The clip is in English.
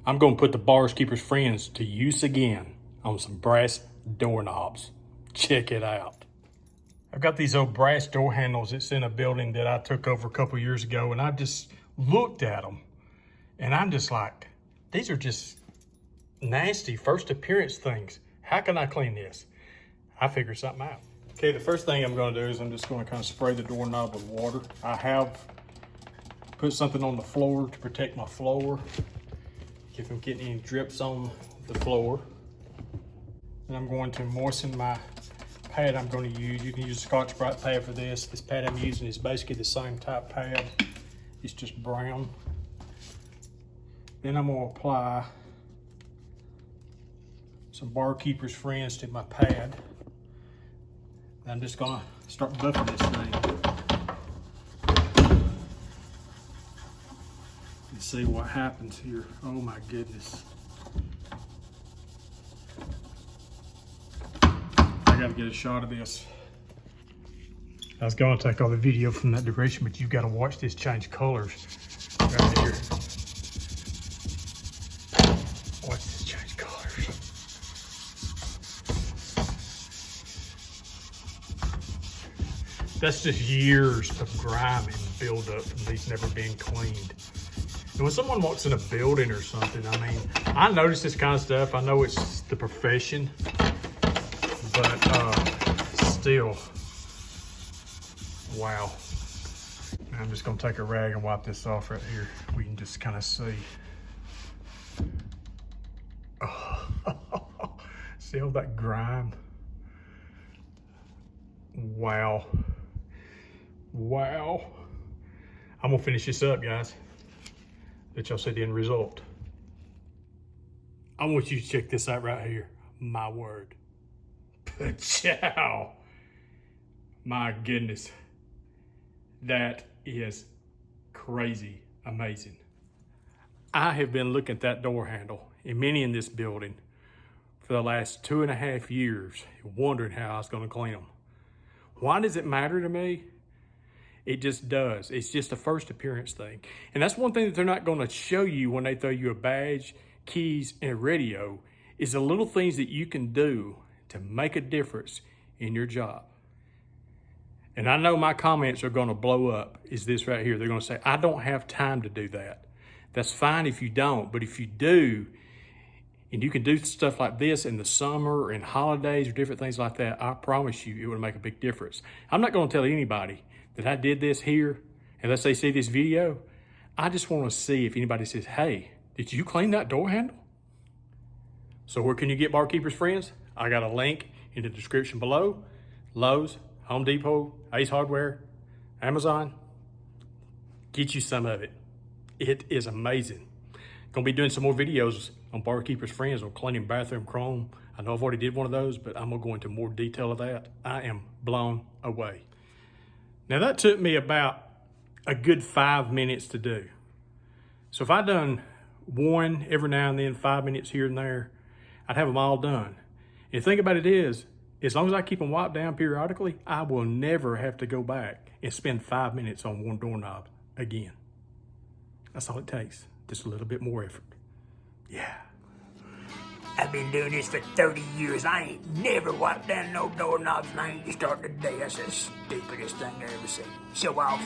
I'm gonna put the Barkeeper's Friends to use again on some brass doorknobs. Check it out. I've got these old brass door handles that's in a building that I took over a couple years ago, and I just looked at them and I'm just like, these are just nasty first appearance things. How can I clean this? I figured something out. Okay, the first thing I'm gonna do is I'm just gonna kind of spray the doorknob with water. I have put something on the floor to protect my floor if I'm getting any drips on the floor. And I'm going to moisten my pad I'm going to use. You can use a Scotch-Brite pad for this. This pad I'm using is basically the same type pad. It's just brown. Then I'm going to apply some Barkeeper's Friends to my pad. I'm just going to start buffing this thing and see what happens here. Oh my goodness. I gotta get a shot of this. I was gonna take all the video from that direction, but you gotta watch this change colors right here. Watch this change colors. That's just years of grime and buildup from these never being cleaned. And when someone walks in a building or something, I mean, I notice this kind of stuff. I know it's the profession, but still, wow. I'm just gonna take a rag and wipe this off right here. We can just kind of see. Oh. See all that grime? Wow. Wow. I'm gonna finish this up, guys. Let y'all see the end result. I want you to check this out right here. My word. Ciao. My goodness. That is crazy amazing. I have been looking at that door handle and many in this building for the last 2.5 years, wondering how I was going to clean them. Why does it matter to me? It just does. It's just a first appearance thing. And that's one thing that they're not going to show you when they throw you a badge, keys, and a radio, is the little things that you can do to make a difference in your job. And I know my comments are going to blow up, is this right here. They're going to say, I don't have time to do that. That's fine if you don't, but if you do, and you can do stuff like this in the summer or in holidays or different things like that, I promise you it will make a big difference. I'm not going to tell anybody that I did this here, and let's say see this video. I just want to see if anybody says, hey, did you clean that door handle? So where can you get Barkeeper's Friends? I got a link in the description below. Lowe's, Home Depot, Ace Hardware, Amazon. Get you some of it. It is amazing. Gonna be doing some more videos on Barkeeper's Friends on cleaning bathroom chrome. I know I've already did one of those, but I'm gonna go into more detail of that. I am blown away. Now that took me about a good 5 minutes to do. So if I done one every now and then, 5 minutes here and there, I'd have them all done. And the thing about it is, as long as I keep them wiped down periodically, I will never have to go back and spend 5 minutes on one doorknob again. That's all it takes, just a little bit more effort. Yeah. I've been doing this for 30 years. I ain't never wiped down no doorknobs, and I ain't starting today. That's the stupidest thing I ever seen. Show off.